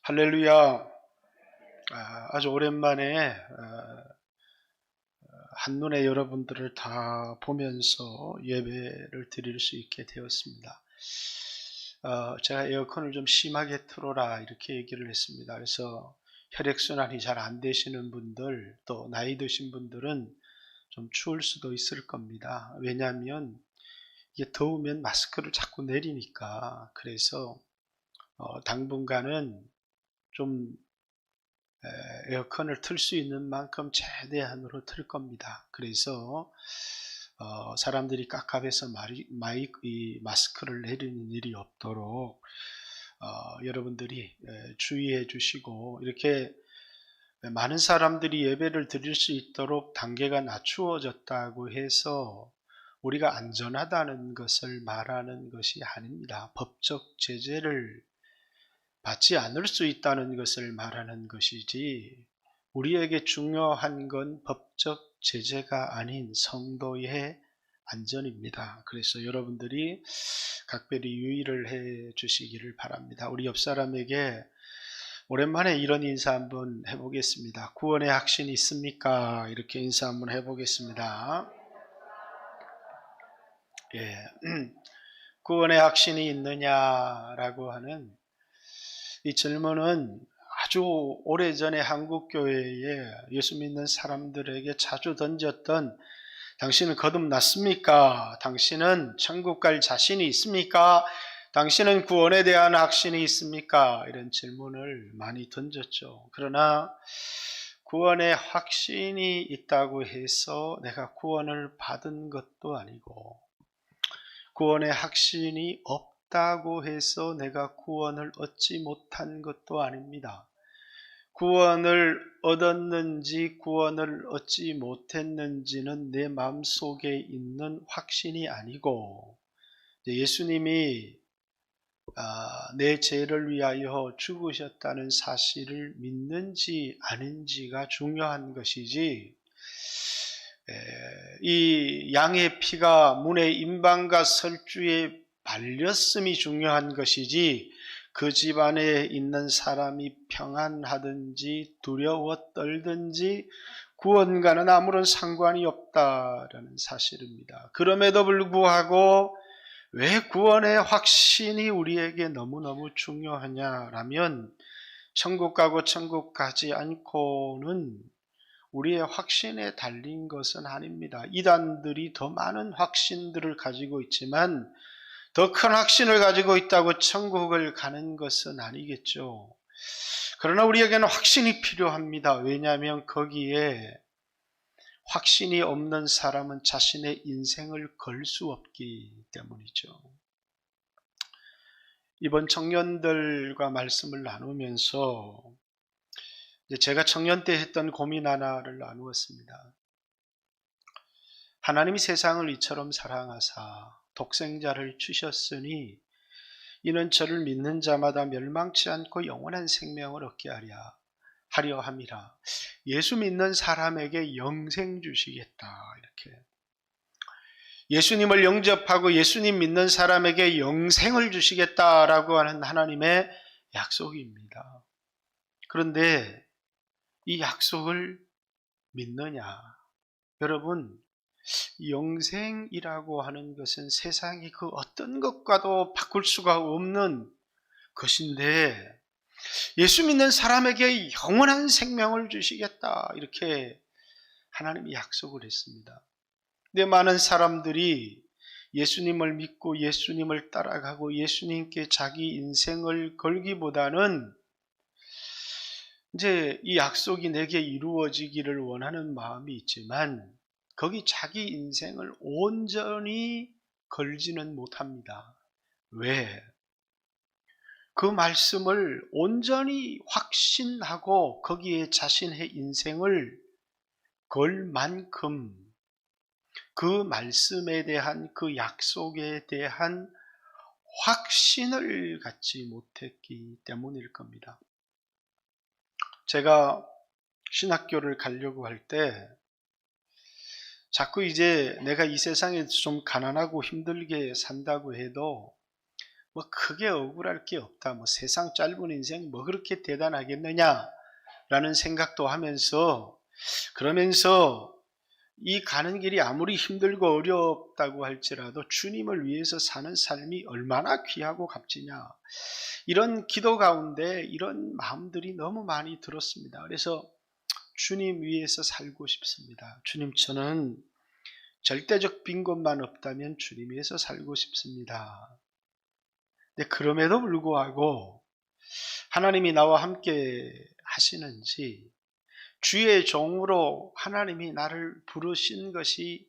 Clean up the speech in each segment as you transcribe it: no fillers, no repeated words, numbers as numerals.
할렐루야. 아주 오랜만에 한눈에 여러분들을 다 보면서 예배를 드릴 수 있게 되었습니다. 제가 에어컨을 좀 심하게 틀어라 이렇게 얘기를 했습니다. 그래서 혈액순환이 잘 안 되시는 분들, 또 나이 드신 분들은 좀 추울 수도 있을 겁니다. 왜냐하면 이게 더우면 마스크를 자꾸 내리니까. 그래서 당분간은 좀 에어컨을 틀 수 있는 만큼 최대한으로 틀 겁니다. 그래서 사람들이 깝깝해서 마스크를 내리는 일이 없도록 여러분들이 주의해 주시고, 이렇게 많은 사람들이 예배를 드릴 수 있도록 단계가 낮추어졌다고 해서 우리가 안전하다는 것을 말하는 것이 아닙니다. 법적 제재를 받지 않을 수 있다는 것을 말하는 것이지, 우리에게 중요한 건 법적 제재가 아닌 성도의 안전입니다. 그래서 여러분들이 각별히 유의를 해 주시기를 바랍니다. 우리 옆 사람에게 오랜만에 이런 인사 한번 해보겠습니다. 구원의 확신이 있습니까? 이렇게 인사 한번 해보겠습니다. 예, 구원의 확신이 있느냐라고 하는 이 질문은 아주 오래전에 한국교회에 예수 믿는 사람들에게 자주 던졌던, 당신은 거듭났습니까? 당신은 천국 갈 자신이 있습니까? 당신은 구원에 대한 확신이 있습니까? 이런 질문을 많이 던졌죠. 그러나 구원의 확신이 있다고 해서 내가 구원을 받은 것도 아니고, 구원의 확신이 없다고 해서 내가 구원을 얻지 못한 것도 아닙니다. 구원을 얻었는지 구원을 얻지 못했는지는 내 마음속에 있는 확신이 아니고, 예수님이 내 죄를 위하여 죽으셨다는 사실을 믿는지 아닌지가 중요한 것이지, 이 양의 피가 문의 임방과 설주에 발렸음이 중요한 것이지, 그 집안에 있는 사람이 평안하든지 두려워 떨든지 구원과는 아무런 상관이 없다라는 사실입니다. 그럼에도 불구하고 왜 구원의 확신이 우리에게 너무너무 중요하냐라면, 천국 가고 천국 가지 않고는 우리의 확신에 달린 것은 아닙니다. 이단들이 더 많은 확신들을 가지고 있지만 더 큰 확신을 가지고 있다고 천국을 가는 것은 아니겠죠. 그러나 우리에게는 확신이 필요합니다. 왜냐하면 거기에 확신이 없는 사람은 자신의 인생을 걸 수 없기 때문이죠. 이번 청년들과 말씀을 나누면서 제가 청년 때 했던 고민 하나를 나누었습니다. 하나님이 세상을 이처럼 사랑하사 독생자를 주셨으니 이는 저를 믿는 자마다 멸망치 않고 영원한 생명을 얻게 하려 함이라. 예수 믿는 사람에게 영생 주시겠다, 이렇게. 예수님을 영접하고 예수님 믿는 사람에게 영생을 주시겠다라고 하는 하나님의 약속입니다. 그런데 이 약속을 믿느냐? 여러분, 영생이라고 하는 것은 세상이 그 어떤 것과도 바꿀 수가 없는 것인데, 예수 믿는 사람에게 영원한 생명을 주시겠다, 이렇게 하나님이 약속을 했습니다. 근데 많은 사람들이 예수님을 믿고 예수님을 따라가고 예수님께 자기 인생을 걸기보다는 이제 이 약속이 내게 이루어지기를 원하는 마음이 있지만 거기 자기 인생을 온전히 걸지는 못합니다. 왜? 그 말씀을 온전히 확신하고 거기에 자신의 인생을 걸 만큼 그 말씀에 대한, 그 약속에 대한 확신을 갖지 못했기 때문일 겁니다. 제가 신학교를 가려고 할 때 자꾸 이제 내가 이 세상에 좀 가난하고 힘들게 산다고 해도 뭐 크게 억울할 게 없다. 뭐 세상 짧은 인생 뭐 그렇게 대단하겠느냐라는 생각도 하면서, 그러면서 이 가는 길이 아무리 힘들고 어렵다고 할지라도 주님을 위해서 사는 삶이 얼마나 귀하고 값지냐, 이런 기도 가운데 이런 마음들이 너무 많이 들었습니다. 그래서 주님 위해서 살고 싶습니다. 주님, 저는 절대적 빈 곳만 없다면 주님 위해서 살고 싶습니다. 근데 그럼에도 불구하고 하나님이 나와 함께 하시는지, 주의 종으로 하나님이 나를 부르신 것이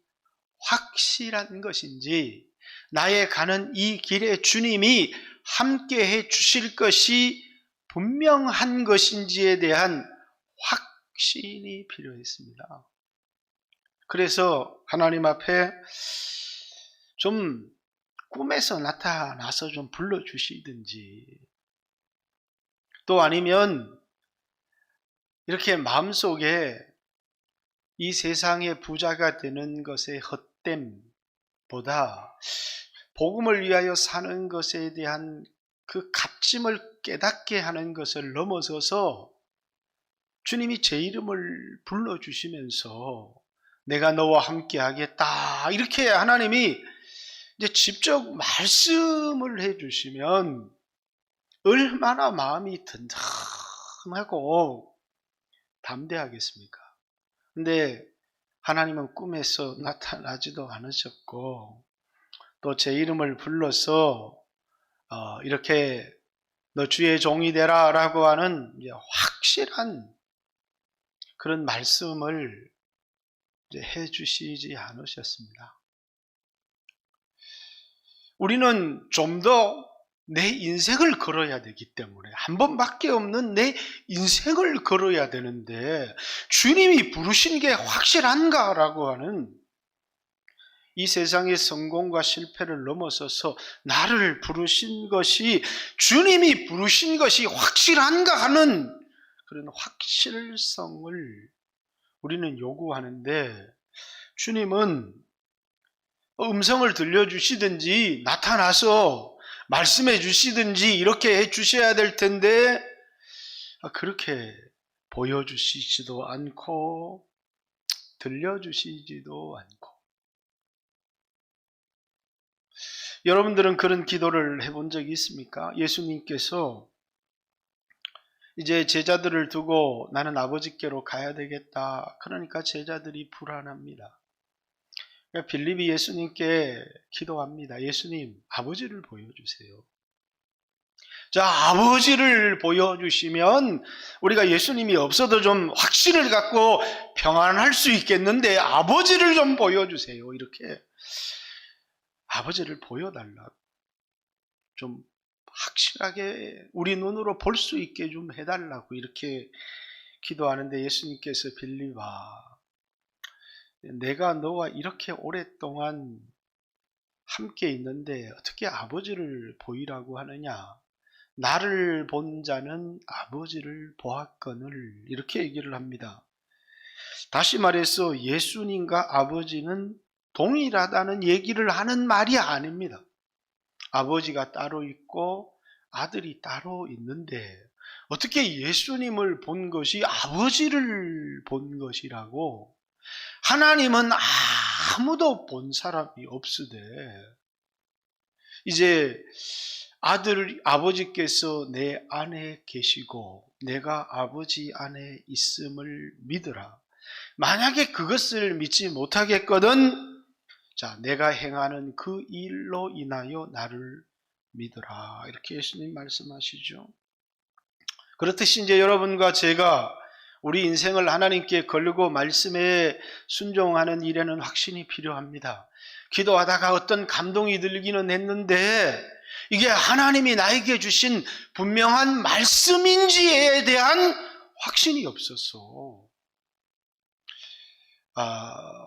확실한 것인지, 나의 가는 이 길에 주님이 함께 해 주실 것이 분명한 것인지에 대한 확신이 필요했습니다. 그래서 하나님 앞에 좀 꿈에서 나타나서 좀 불러주시든지, 또 아니면 이렇게 마음속에 이 세상의 부자가 되는 것의 헛됨보다 복음을 위하여 사는 것에 대한 그 값짐을 깨닫게 하는 것을 넘어서서 주님이 제 이름을 불러주시면서 내가 너와 함께 하겠다, 이렇게 하나님이 이제 직접 말씀을 해주시면 얼마나 마음이 든든하고 담대하겠습니까? 근데 하나님은 꿈에서 나타나지도 않으셨고, 또 제 이름을 불러서 이렇게 너 주의 종이 되라 라고 하는 이제 확실한 그런 말씀을 이제 해주시지 않으셨습니다. 우리는 좀 더 내 인생을 걸어야 되기 때문에, 한 번밖에 없는 내 인생을 걸어야 되는데 주님이 부르신 게 확실한가라고 하는, 이 세상의 성공과 실패를 넘어서서 나를 부르신 것이, 주님이 부르신 것이 확실한가 하는 그런 확실성을 우리는 요구하는데, 주님은 음성을 들려주시든지 나타나서 말씀해 주시든지 이렇게 해 주셔야 될 텐데, 그렇게 보여주시지도 않고 들려주시지도 않고. 여러분들은 그런 기도를 해본 적이 있습니까? 예수님께서 이제 제자들을 두고 나는 아버지께로 가야 되겠다, 그러니까 제자들이 불안합니다. 빌립이 예수님께 기도합니다. 예수님, 아버지를 보여주세요. 자, 아버지를 보여주시면 우리가 예수님이 없어도 좀 확신을 갖고 평안할 수 있겠는데, 아버지를 좀 보여주세요. 이렇게 아버지를 보여달라, 좀 확실하게 우리 눈으로 볼 수 있게 좀 해달라고 이렇게 기도하는데, 예수님께서 빌립아, 내가 너와 이렇게 오랫동안 함께 있는데 어떻게 아버지를 보이라고 하느냐, 나를 본 자는 아버지를 보았거늘, 이렇게 얘기를 합니다. 다시 말해서 예수님과 아버지는 동일하다는 얘기를 하는 말이 아닙니다. 아버지가 따로 있고 아들이 따로 있는데 어떻게 예수님을 본 것이 아버지를 본 것이라고, 하나님은 아무도 본 사람이 없으되 이제 아버지께서 내 안에 계시고 내가 아버지 안에 있음을 믿으라. 만약에 그것을 믿지 못하겠거든, 자, 내가 행하는 그 일로 인하여 나를 믿으라, 이렇게 예수님 말씀하시죠. 그렇듯이 이제 여러분과 제가 우리 인생을 하나님께 걸고 말씀에 순종하는 일에는 확신이 필요합니다. 기도하다가 어떤 감동이 들기는 했는데 이게 하나님이 나에게 주신 분명한 말씀인지에 대한 확신이 없어서,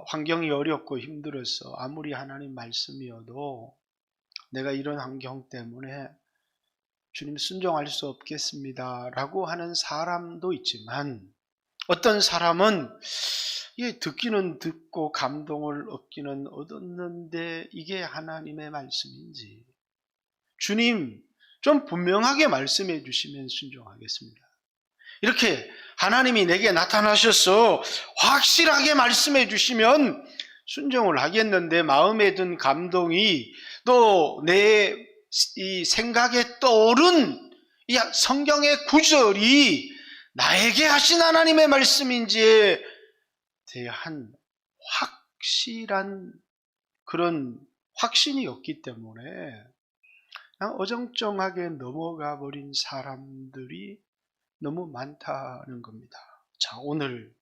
환경이 어렵고 힘들어서 아무리 하나님 말씀이어도 내가 이런 환경 때문에 주님 순종할 수 없겠습니다 라고 하는 사람도 있지만, 어떤 사람은 듣기는 듣고 감동을 얻기는 얻었는데 이게 하나님의 말씀인지, 주님 좀 분명하게 말씀해 주시면 순종하겠습니다. 이렇게 하나님이 내게 나타나셔서 확실하게 말씀해 주시면 순종을 하겠는데, 마음에 든 감동이 또 내 이 생각에 떠오른 이 성경의 구절이 나에게 하신 하나님의 말씀인지에 대한 확실한 그런 확신이 없기 때문에 그냥 어정쩡하게 넘어가 버린 사람들이 너무 많다는 겁니다. 자, 오늘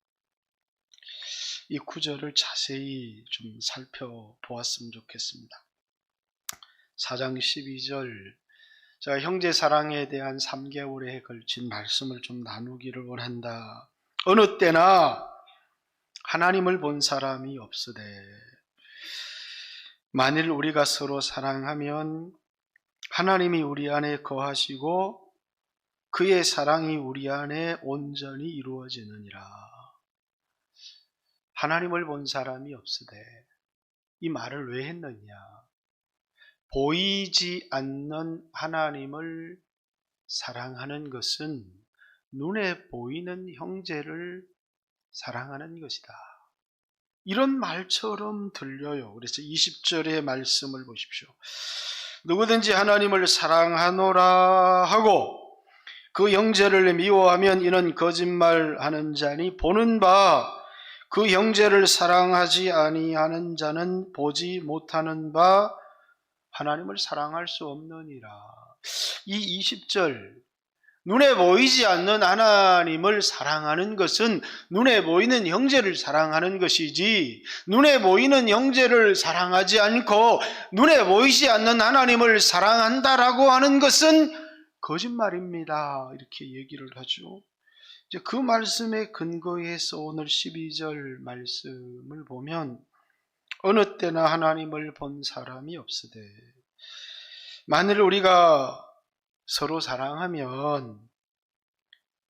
이 구절을 자세히 좀 살펴보았으면 좋겠습니다. 4장 12절, 제가 형제 사랑에 대한 3개월에 걸친 말씀을 좀 나누기를 원한다. 어느 때나 하나님을 본 사람이 없으되 만일 우리가 서로 사랑하면 하나님이 우리 안에 거하시고 그의 사랑이 우리 안에 온전히 이루어지느니라. 하나님을 본 사람이 없으되, 이 말을 왜 했느냐? 보이지 않는 하나님을 사랑하는 것은 눈에 보이는 형제를 사랑하는 것이다. 이런 말처럼 들려요. 그래서 20절의 말씀을 보십시오. 누구든지 하나님을 사랑하노라 하고 그 형제를 미워하면 이는 거짓말하는 자니 보는 바 그 형제를 사랑하지 아니하는 자는 보지 못하는 바 하나님을 사랑할 수 없느니라. 이 20절, 눈에 보이지 않는 하나님을 사랑하는 것은 눈에 보이는 형제를 사랑하는 것이지, 눈에 보이는 형제를 사랑하지 않고 눈에 보이지 않는 하나님을 사랑한다라고 하는 것은 거짓말입니다. 이렇게 얘기를 하죠. 이제 그 말씀에 근거해서 오늘 12절 말씀을 보면 어느 때나 하나님을 본 사람이 없으되 만일 우리가 서로 사랑하면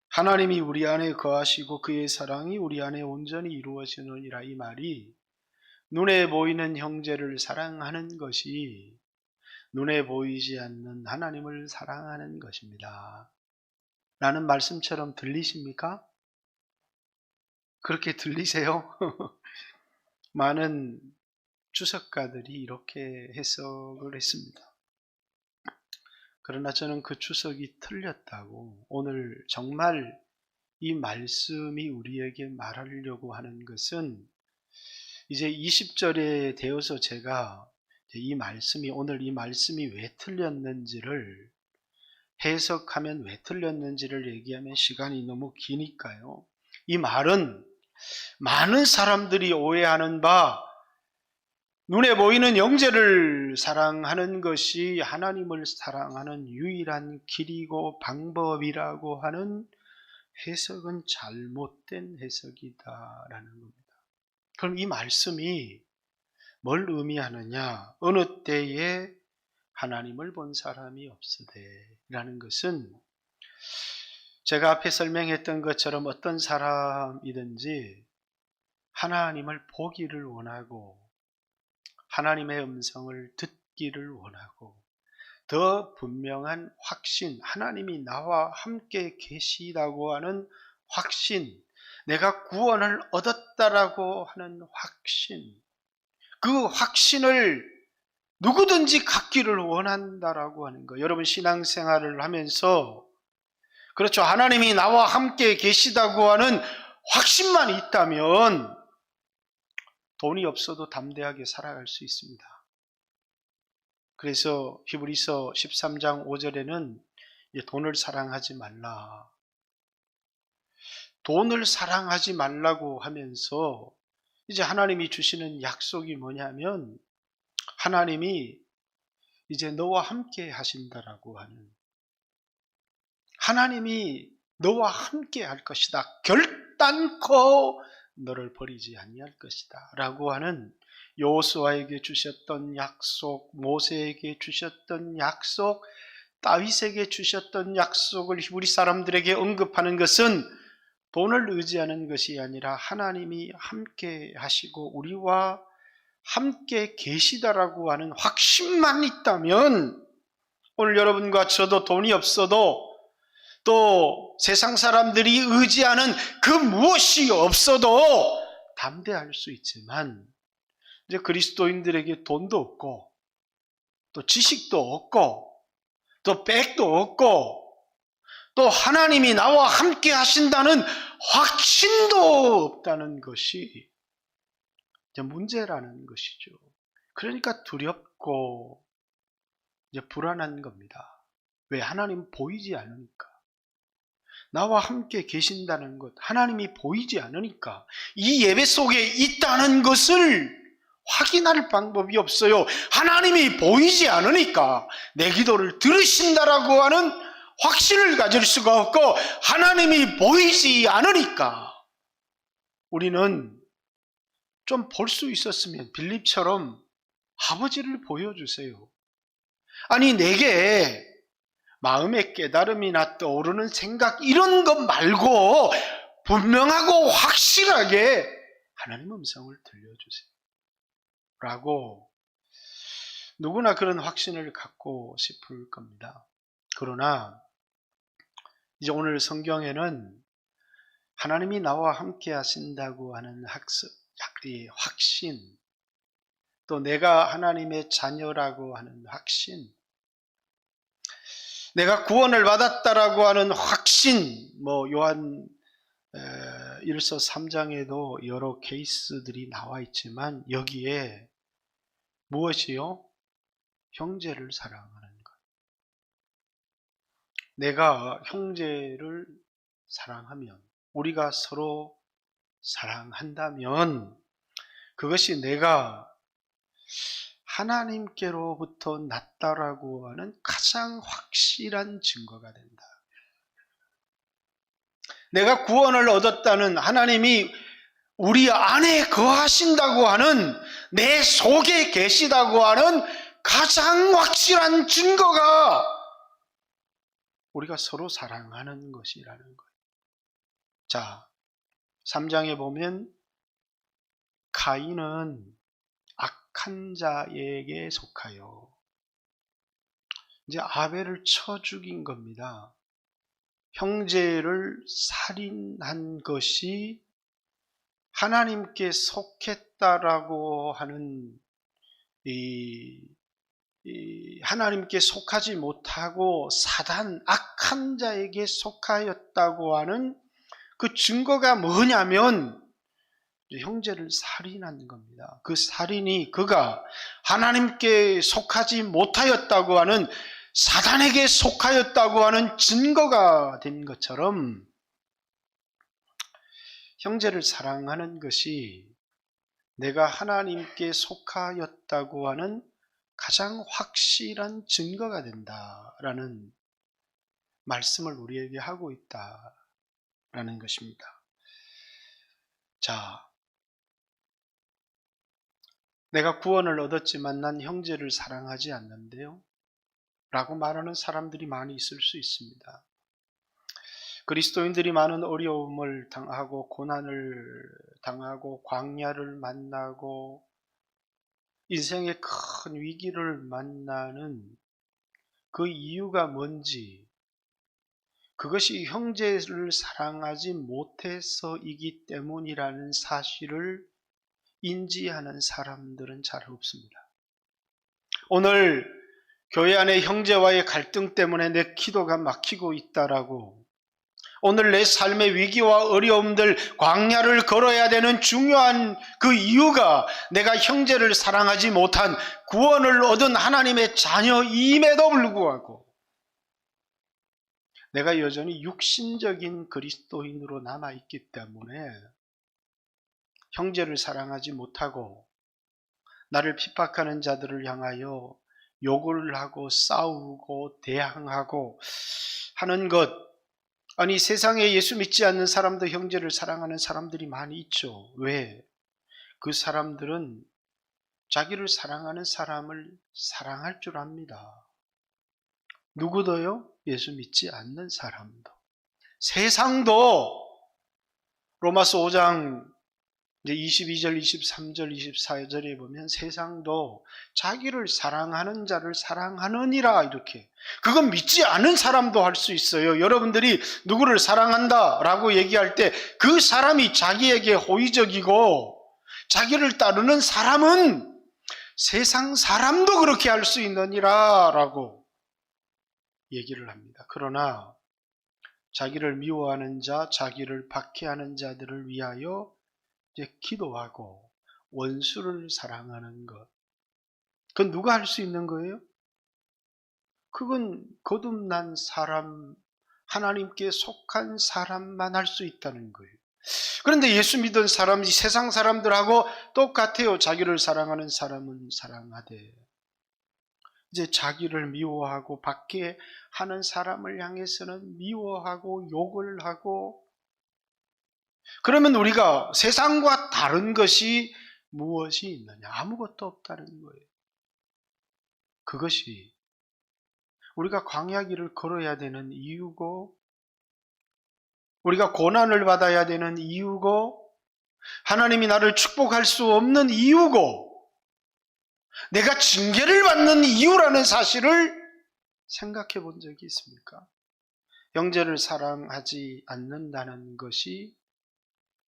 하나님이 우리 안에 거하시고 그의 사랑이 우리 안에 온전히 이루어지느니라. 이 말이 눈에 보이는 형제를 사랑하는 것이 눈에 보이지 않는 하나님을 사랑하는 것입니다. 라는 말씀처럼 들리십니까? 그렇게 들리세요? 많은 주석가들이 이렇게 해석을 했습니다. 그러나 저는 그 주석이 틀렸다고, 오늘 정말 이 말씀이 우리에게 말하려고 하는 것은 이제 20절에 되어서 제가 오늘 이 말씀이 왜 틀렸는지를 해석하면, 왜 틀렸는지를 얘기하면 시간이 너무 기니까요. 이 말은 많은 사람들이 오해하는 바 눈에 보이는 형제를 사랑하는 것이 하나님을 사랑하는 유일한 길이고 방법이라고 하는 해석은 잘못된 해석이다라는 겁니다. 그럼 이 말씀이 뭘 의미하느냐? 어느 때에 하나님을 본 사람이 없으되 라는 것은 제가 앞에 설명했던 것처럼 어떤 사람이든지 하나님을 보기를 원하고 하나님의 음성을 듣기를 원하고 더 분명한 확신, 하나님이 나와 함께 계시다고 하는 확신, 내가 구원을 얻었다라고 하는 확신, 그 확신을 누구든지 갖기를 원한다라고 하는 거. 여러분 신앙생활을 하면서 그렇죠, 하나님이 나와 함께 계시다고 하는 확신만 있다면 돈이 없어도 담대하게 살아갈 수 있습니다. 그래서 히브리서 13장 5절에는 돈을 사랑하지 말라, 돈을 사랑하지 말라고 하면서 이제 하나님이 주시는 약속이 뭐냐면 하나님이 이제 너와 함께 하신다라고 하는, 하나님이 너와 함께 할 것이다, 결단코 너를 버리지 아니할 것이다 라고 하는 여호수아에게 주셨던 약속, 모세에게 주셨던 약속, 다윗에게 주셨던 약속을 우리 사람들에게 언급하는 것은 돈을 의지하는 것이 아니라 하나님이 함께 하시고 우리와 함께 계시다라고 하는 확신만 있다면 오늘 여러분과 저도 돈이 없어도 또 세상 사람들이 의지하는 그 무엇이 없어도 담대할 수 있지만 이제 그리스도인들에게 돈도 없고 또 지식도 없고 또 백도 없고 또 하나님이 나와 함께 하신다는 확신도 없다는 것이 이제 문제라는 것이죠. 그러니까 두렵고 이제 불안한 겁니다. 왜? 하나님 보이지 않으니까. 나와 함께 계신다는 것, 하나님이 보이지 않으니까 이 예배 속에 있다는 것을 확인할 방법이 없어요. 하나님이 보이지 않으니까 내 기도를 들으신다라고 하는 확신을 가질 수가 없고, 하나님이 보이지 않으니까 우리는 좀 볼 수 있었으면 빌립처럼 아버지를 보여주세요. 아니, 내게 마음의 깨달음이나 떠오르는 생각 이런 것 말고 분명하고 확실하게 하나님 음성을 들려주세요 라고 누구나 그런 확신을 갖고 싶을 겁니다. 그러나 이제 오늘 성경에는 하나님이 나와 함께 하신다고 하는 확신, 또 내가 하나님의 자녀라고 하는 확신, 내가 구원을 받았다라고 하는 확신, 요한 1서 3장에도 여러 케이스들이 나와 있지만 여기에 무엇이요? 형제를 사랑하는 것. 내가 형제를 사랑하면, 우리가 서로 사랑한다면 그것이 내가 하나님께로부터 났다라고 하는 가장 확실한 증거가 된다. 내가 구원을 얻었다는, 하나님이 우리 안에 거하신다고 하는, 내 속에 계시다고 하는 가장 확실한 증거가 우리가 서로 사랑하는 것이라는 거예요. 자, 3장에 보면 가인은 악한 자에게 속하여 이제 아벨을 쳐 죽인 겁니다. 형제를 살인한 것이 하나님께 속했다라고 하는 하나님께 속하지 못하고 사단, 악한 자에게 속하였다고 하는 그 증거가 뭐냐면 형제를 살인한 겁니다. 그 살인이 그가 하나님께 속하지 못하였다고 하는, 사단에게 속하였다고 하는 증거가 된 것처럼 형제를 사랑하는 것이 내가 하나님께 속하였다고 하는 가장 확실한 증거가 된다라는 말씀을 우리에게 하고 있다라는 것입니다. 자, 내가 구원을 얻었지만 난 형제를 사랑하지 않는데요 라고 말하는 사람들이 많이 있을 수 있습니다. 그리스도인들이 많은 어려움을 당하고 고난을 당하고 광야를 만나고 인생의 큰 위기를 만나는 그 이유가 뭔지, 그것이 형제를 사랑하지 못해서이기 때문이라는 사실을 인지하는 사람들은 잘 없습니다. 오늘 교회 안에 형제와의 갈등 때문에 내 기도가 막히고 있다라고, 오늘 내 삶의 위기와 어려움들, 광야를 걸어야 되는 중요한 그 이유가 내가 형제를 사랑하지 못한, 구원을 얻은 하나님의 자녀임에도 불구하고 내가 여전히 육신적인 그리스도인으로 남아있기 때문에 형제를 사랑하지 못하고 나를 핍박하는 자들을 향하여 욕을 하고 싸우고 대항하고 하는 것. 아니, 세상에 예수 믿지 않는 사람도 형제를 사랑하는 사람들이 많이 있죠. 왜? 그 사람들은 자기를 사랑하는 사람을 사랑할 줄 압니다. 누구도요? 예수 믿지 않는 사람도. 세상도 로마서 5장 이제 22절, 23절, 24절에 보면 세상도 자기를 사랑하는 자를 사랑하느니라 이렇게. 그건 믿지 않은 사람도 할 수 있어요. 여러분들이 누구를 사랑한다 라고 얘기할 때 그 사람이 자기에게 호의적이고 자기를 따르는 사람은 세상 사람도 그렇게 할 수 있느니라 라고 얘기를 합니다. 그러나 자기를 미워하는 자, 자기를 박해하는 자들을 위하여 이제 기도하고 원수를 사랑하는 것. 그건 누가 할 수 있는 거예요? 그건 거듭난 사람, 하나님께 속한 사람만 할 수 있다는 거예요. 그런데 예수 믿은 사람이 세상 사람들하고 똑같아요. 자기를 사랑하는 사람은 사랑하되 이제 자기를 미워하고 박해하는 사람을 향해서는 미워하고 욕을 하고, 그러면 우리가 세상과 다른 것이 무엇이 있느냐? 아무것도 없다는 거예요. 그것이 우리가 광야 길을 걸어야 되는 이유고, 우리가 고난을 받아야 되는 이유고, 하나님이 나를 축복할 수 없는 이유고, 내가 징계를 받는 이유라는 사실을 생각해 본 적이 있습니까? 형제를 사랑하지 않는다는 것이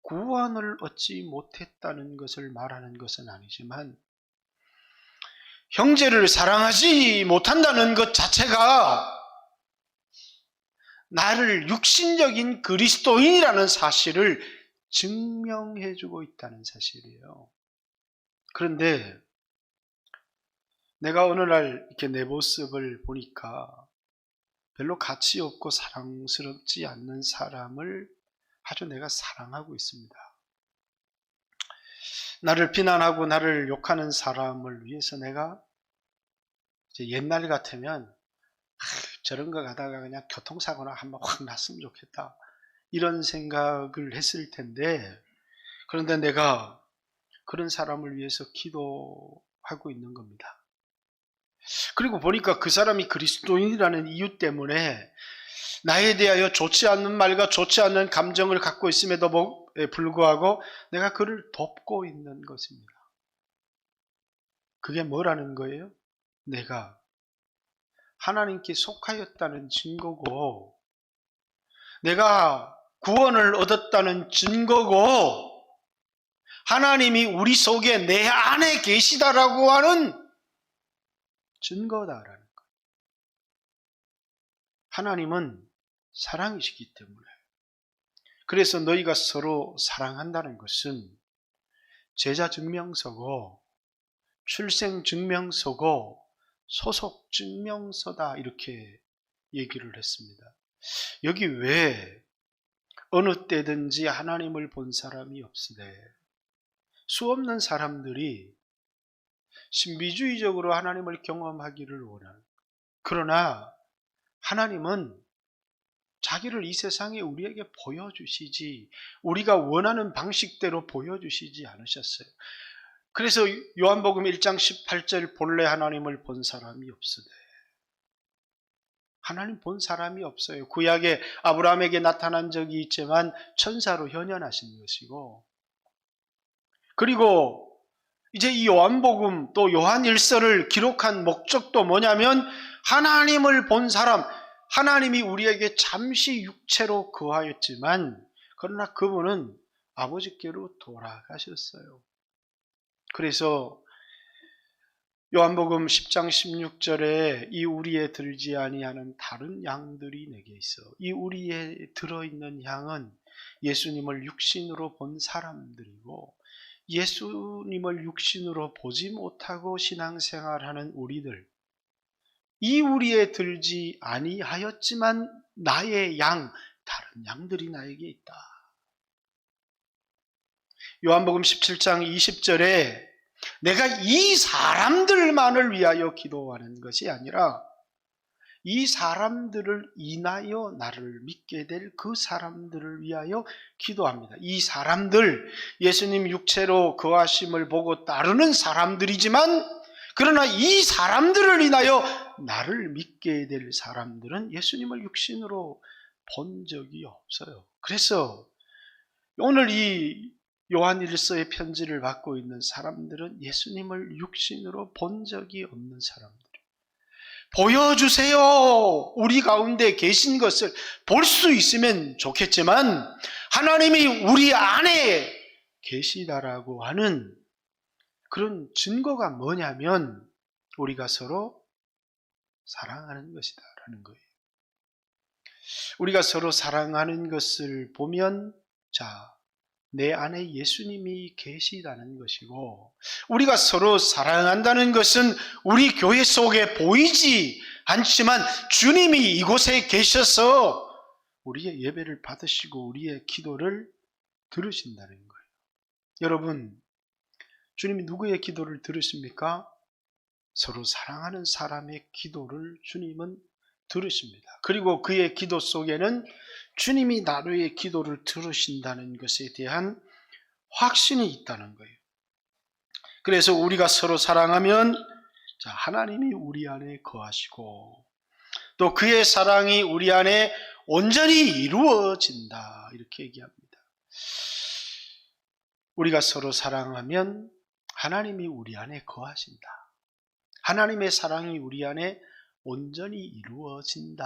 구원을 얻지 못했다는 것을 말하는 것은 아니지만, 형제를 사랑하지 못한다는 것 자체가 나를 육신적인 그리스도인이라는 사실을 증명해 주고 있다는 사실이에요. 그런데 내가 오늘날 이렇게 내 모습을 보니까 별로 가치 없고 사랑스럽지 않는 사람을 아주 내가 사랑하고 있습니다. 나를 비난하고 나를 욕하는 사람을 위해서 내가 이제 옛날 같으면 저런 거 가다가 그냥 교통사고나 한번 확 났으면 좋겠다, 이런 생각을 했을 텐데, 그런데 내가 그런 사람을 위해서 기도하고 있는 겁니다. 그리고 보니까 그 사람이 그리스도인이라는 이유 때문에 나에 대하여 좋지 않는 말과 좋지 않은 감정을 갖고 있음에도 불구하고 내가 그를 돕고 있는 것입니다. 그게 뭐라는 거예요? 내가 하나님께 속하였다는 증거고, 내가 구원을 얻었다는 증거고, 하나님이 우리 속에 내 안에 계시다라고 하는 증거다라는 거예요. 하나님은 사랑이시기 때문에. 그래서 너희가 서로 사랑한다는 것은 제자 증명서고 출생 증명서고 소속 증명서다, 이렇게 얘기를 했습니다. 여기 왜 어느 때든지 하나님을 본 사람이 없으되 수없는 사람들이 신비주의적으로 하나님을 경험하기를 원하는, 그러나 하나님은 자기를 이 세상에 우리에게 보여주시지, 우리가 원하는 방식대로 보여주시지 않으셨어요. 그래서 요한복음 1장 18절 본래 하나님을 본 사람이 없으되, 하나님 본 사람이 없어요. 구약에 아브라함에게 나타난 적이 있지만 천사로 현현하신 것이고, 그리고 이제 이 요한복음 또 요한일서를 기록한 목적도 뭐냐면 하나님을 본 사람, 하나님이 우리에게 잠시 육체로 거하였지만 그러나 그분은 아버지께로 돌아가셨어요. 그래서 요한복음 10장 16절에 이 우리에 들지 아니하는 다른 양들이 내게 있어. 이 우리에 들어있는 양은 예수님을 육신으로 본 사람들이고, 예수님을 육신으로 보지 못하고 신앙생활하는 우리들, 이 우리에 들지 아니하였지만 나의 양, 다른 양들이 나에게 있다. 요한복음 17장 20절에 내가 이 사람들만을 위하여 기도하는 것이 아니라 이 사람들을 인하여 나를 믿게 될 그 사람들을 위하여 기도합니다. 이 사람들, 예수님 육체로 거하심을 보고 따르는 사람들이지만, 그러나 이 사람들을 인하여 나를 믿게 될 사람들은 예수님을 육신으로 본 적이 없어요. 그래서 오늘 이 요한일서의 편지를 받고 있는 사람들은 예수님을 육신으로 본 적이 없는 사람들. 보여주세요. 우리 가운데 계신 것을 볼 수 있으면 좋겠지만 하나님이 우리 안에 계시다라고 하는 그런 증거가 뭐냐면 우리가 서로 사랑하는 것이다라는 거예요. 우리가 서로 사랑하는 것을 보면 내 안에 예수님이 계시다는 것이고, 우리가 서로 사랑한다는 것은 우리 교회 속에 보이지 않지만 주님이 이곳에 계셔서 우리의 예배를 받으시고 우리의 기도를 들으신다는 거예요. 여러분, 주님이 누구의 기도를 들으십니까? 서로 사랑하는 사람의 기도를 주님은 들으십니다. 그리고 그의 기도 속에는 주님이 나의 기도를 들으신다는 것에 대한 확신이 있다는 거예요. 그래서 우리가 서로 사랑하면 하나님이 우리 안에 거하시고 또 그의 사랑이 우리 안에 온전히 이루어진다, 이렇게 얘기합니다. 우리가 서로 사랑하면 하나님이 우리 안에 거하신다. 하나님의 사랑이 우리 안에 온전히 이루어진다.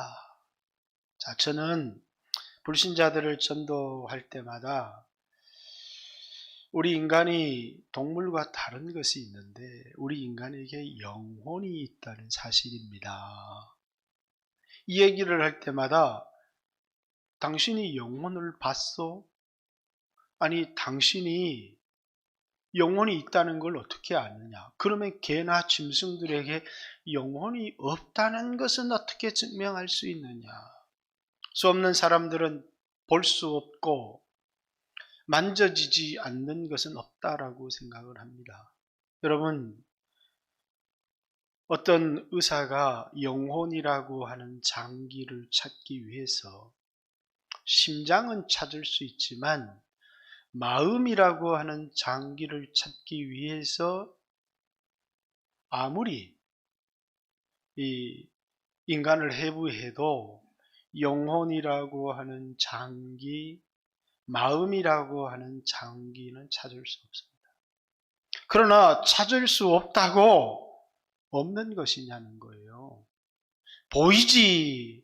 저는 불신자들을 전도할 때마다 우리 인간이 동물과 다른 것이 있는데 우리 인간에게 영혼이 있다는 사실입니다. 이 얘기를 할 때마다 당신이 영혼을 봤어? 아니, 당신이 영혼이 있다는 걸 어떻게 아느냐? 그러면 개나 짐승들에게 영혼이 없다는 것은 어떻게 증명할 수 있느냐? 수 없는 사람들은 볼 수 없고 만져지지 않는 것은 없다라고 생각을 합니다. 여러분, 어떤 의사가 영혼이라고 하는 장기를 찾기 위해서 심장은 찾을 수 있지만 마음이라고 하는 장기를 찾기 위해서 아무리 이 인간을 해부해도 영혼이라고 하는 장기, 마음이라고 하는 장기는 찾을 수 없습니다. 그러나 찾을 수 없다고 없는 것이냐는 거예요. 보이지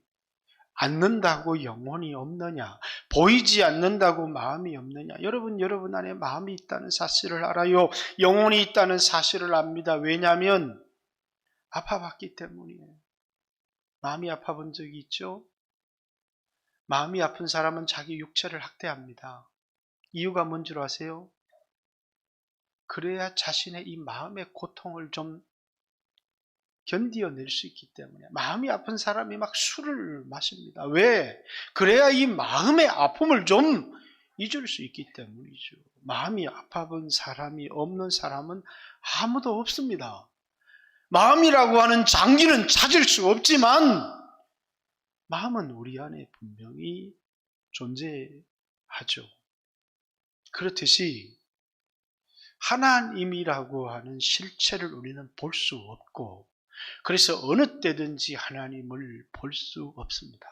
않는다고 영혼이 없느냐? 보이지 않는다고 마음이 없느냐? 여러분 안에 마음이 있다는 사실을 알아요. 영혼이 있다는 사실을 압니다. 왜냐하면 아파봤기 때문이에요. 마음이 아파본 적이 있죠? 마음이 아픈 사람은 자기 육체를 학대합니다. 이유가 뭔 줄 아세요? 그래야 자신의 이 마음의 고통을 좀 견디어낼 수 있기 때문에. 마음이 아픈 사람이 막 술을 마십니다. 왜? 그래야 이 마음의 아픔을 좀 잊을 수 있기 때문이죠. 마음이 아파본 사람이 없는 사람은 아무도 없습니다. 마음이라고 하는 장기는 찾을 수 없지만 마음은 우리 안에 분명히 존재하죠. 그렇듯이 하나님이라고 하는 실체를 우리는 볼 수 없고, 그래서 어느 때든지 하나님을 볼 수 없습니다.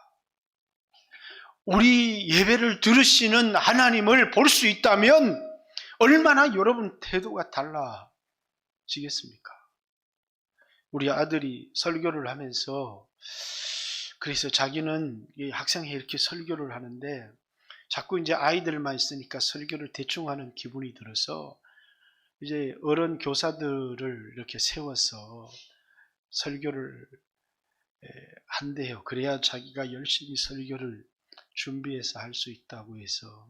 우리 예배를 들으시는 하나님을 볼 수 있다면 얼마나 여러분 태도가 달라지겠습니까? 우리 아들이 설교를 하면서, 그래서 자기는 학생회 이렇게 설교를 하는데 자꾸 이제 아이들만 있으니까 설교를 대충 하는 기분이 들어서 이제 어른 교사들을 이렇게 세워서 설교를 한대요. 그래야 자기가 열심히 설교를 준비해서 할 수 있다고 해서.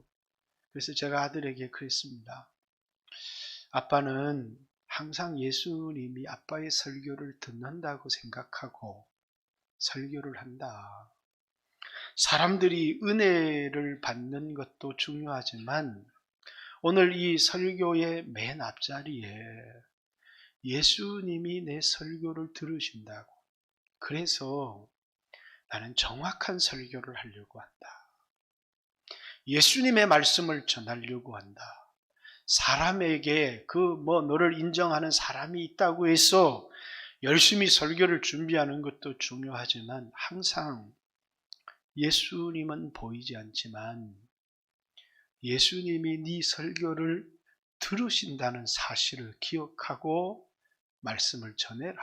그래서 제가 아들에게 그랬습니다. 아빠는 항상 예수님이 아빠의 설교를 듣는다고 생각하고 설교를 한다. 사람들이 은혜를 받는 것도 중요하지만 오늘 이 설교의 맨 앞자리에 예수님이 내 설교를 들으신다고. 그래서 나는 정확한 설교를 하려고 한다. 예수님의 말씀을 전하려고 한다. 사람에게 너를 인정하는 사람이 있다고 해서 열심히 설교를 준비하는 것도 중요하지만 항상 예수님은 보이지 않지만 예수님이 네 설교를 들으신다는 사실을 기억하고 말씀을 전해라.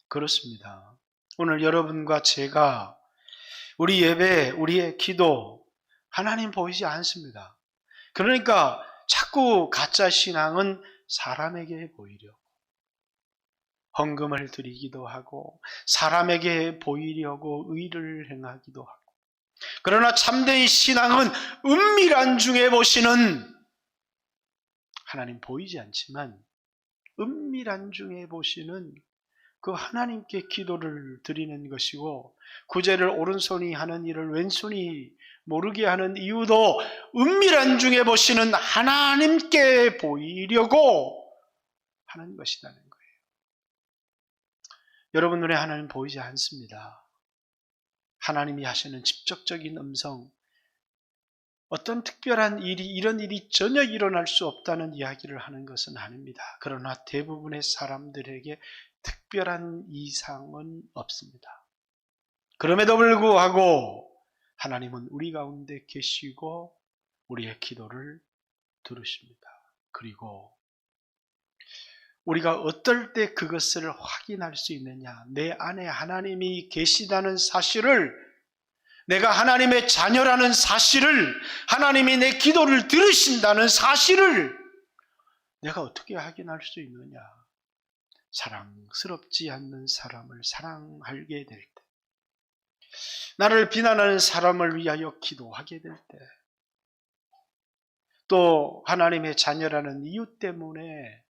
그렇습니다. 오늘 여러분과 제가 우리 예배, 우리의 기도 하나님 보이지 않습니다. 그러니까 자꾸 가짜 신앙은 사람에게 보이려고 헌금을 드리기도 하고 사람에게 보이려고 의를 행하기도 하고, 그러나 참된 신앙은 은밀한 중에 보시는, 하나님 보이지 않지만 은밀한 중에 보시는 그 하나님께 기도를 드리는 것이고, 구제를 오른손이 하는 일을 왼손이 모르게 하는 이유도 은밀한 중에 보시는 하나님께 보이려고 하는 것이라는 거예요. 여러분 눈에 하나님 보이지 않습니다. 하나님이 하시는 직접적인 음성, 어떤 특별한 일이, 이런 일이 전혀 일어날 수 없다는 이야기를 하는 것은 아닙니다. 그러나 대부분의 사람들에게 특별한 이상은 없습니다. 그럼에도 불구하고 하나님은 우리 가운데 계시고 우리의 기도를 들으십니다. 그리고 우리가 어떨 때 그것을 확인할 수 있느냐, 내 안에 하나님이 계시다는 사실을, 내가 하나님의 자녀라는 사실을, 하나님이 내 기도를 들으신다는 사실을 내가 어떻게 확인할 수 있느냐? 사랑스럽지 않는 사람을 사랑하게 될 때, 나를 비난하는 사람을 위하여 기도하게 될 때, 또 하나님의 자녀라는 이유 때문에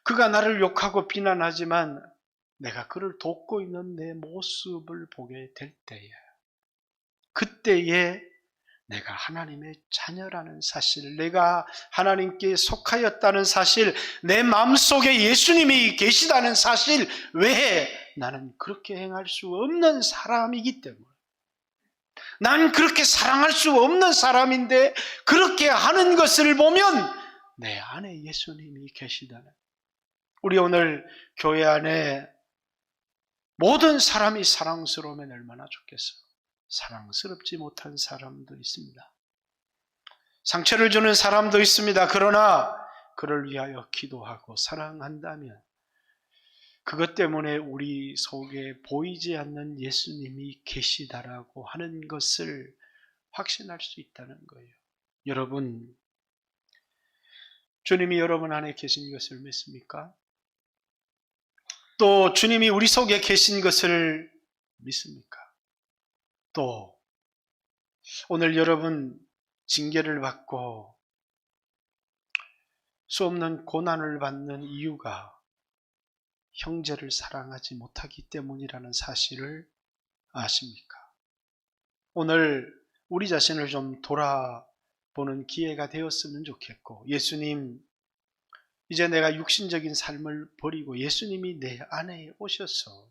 그가 나를 욕하고 비난하지만 내가 그를 돕고 있는 내 모습을 보게 될 때에, 그때에 내가 하나님의 자녀라는 사실, 내가 하나님께 속하였다는 사실, 내 마음속에 예수님이 계시다는 사실 외에 나는 그렇게 행할 수 없는 사람이기 때문에, 난 그렇게 사랑할 수 없는 사람인데 그렇게 하는 것을 보면 내 안에 예수님이 계시다는, 우리 오늘 교회 안에 모든 사람이 사랑스러우면 얼마나 좋겠어요. 사랑스럽지 못한 사람도 있습니다. 상처를 주는 사람도 있습니다. 그러나 그를 위하여 기도하고 사랑한다면 그것 때문에 우리 속에 보이지 않는 예수님이 계시다라고 하는 것을 확신할 수 있다는 거예요. 여러분, 주님이 여러분 안에 계신 것을 믿습니까? 또 주님이 우리 속에 계신 것을 믿습니까? 또 오늘 여러분 징계를 받고 수없는 고난을 받는 이유가 형제를 사랑하지 못하기 때문이라는 사실을 아십니까? 오늘 우리 자신을 좀 돌아보는 기회가 되었으면 좋겠고, 예수님, 이제 내가 육신적인 삶을 버리고 예수님이 내 안에 오셔서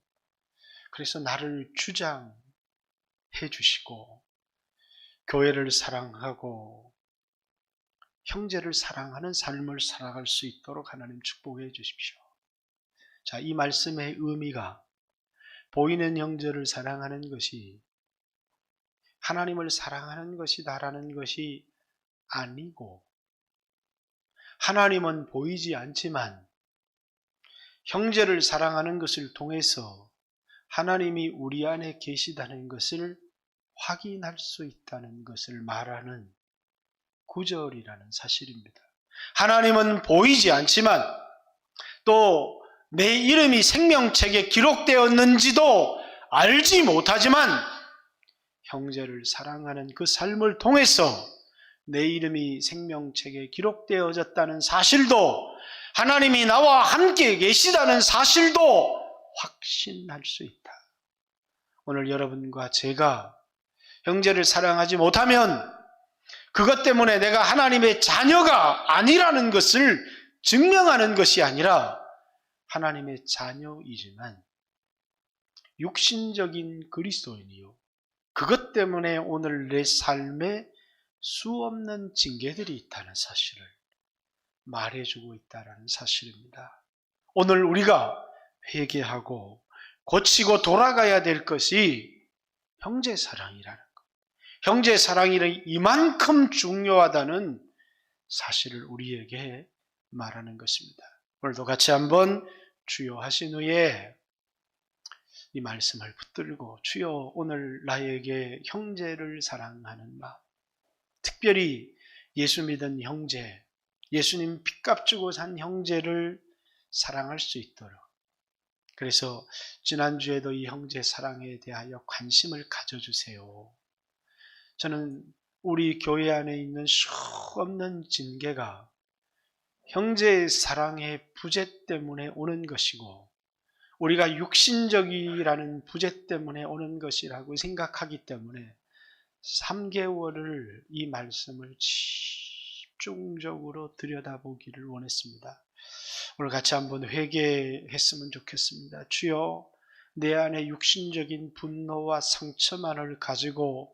그래서 나를 주장해 주시고 교회를 사랑하고 형제를 사랑하는 삶을 살아갈 수 있도록 하나님 축복해 주십시오. 자, 이 말씀의 의미가 보이는 형제를 사랑하는 것이 하나님을 사랑하는 것이다라는 것이 아니고, 하나님은 보이지 않지만 형제를 사랑하는 것을 통해서 하나님이 우리 안에 계시다는 것을 확인할 수 있다는 것을 말하는 구절이라는 사실입니다. 하나님은 보이지 않지만 또 내 이름이 생명책에 기록되었는지도 알지 못하지만 형제를 사랑하는 그 삶을 통해서 내 이름이 생명책에 기록되어졌다는 사실도, 하나님이 나와 함께 계시다는 사실도 확신할 수 있다. 오늘 여러분과 제가 형제를 사랑하지 못하면 그것 때문에 내가 하나님의 자녀가 아니라는 것을 증명하는 것이 아니라 하나님의 자녀이지만 육신적인 그리스도인이요, 그것 때문에 오늘 내 삶에 수없는 징계들이 있다는 사실을 말해주고 있다는 사실입니다. 오늘 우리가 회개하고 고치고 돌아가야 될 것이 형제 사랑이라는 것, 형제 사랑이 이만큼 중요하다는 사실을 우리에게 말하는 것입니다. 오늘도 같이 한번 주여 하신 후에 이 말씀을 붙들고 주여 오늘 나에게 형제를 사랑하는 마음, 특별히 예수 믿은 형제, 예수님 핏값 주고 산 형제를 사랑할 수 있도록, 그래서 지난주에도 이 형제 사랑에 대하여 관심을 가져주세요. 저는 우리 교회 안에 있는 수 없는 징계가 형제의 사랑의 부재 때문에 오는 것이고, 우리가 육신적이라는 부재 때문에 오는 것이라고 생각하기 때문에 3개월을 이 말씀을 집중적으로 들여다보기를 원했습니다. 오늘 같이 한번 회개했으면 좋겠습니다. 주여, 내 안에 육신적인 분노와 상처만을 가지고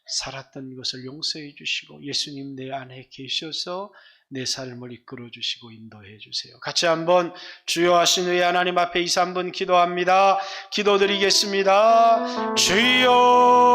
살았던 것을 용서해 주시고 예수님 내 안에 계셔서 내 삶을 이끌어 주시고 인도해 주세요. 같이 한번 주여 하신 후에 하나님 앞에 2, 3분 기도합니다. 기도드리겠습니다. 주여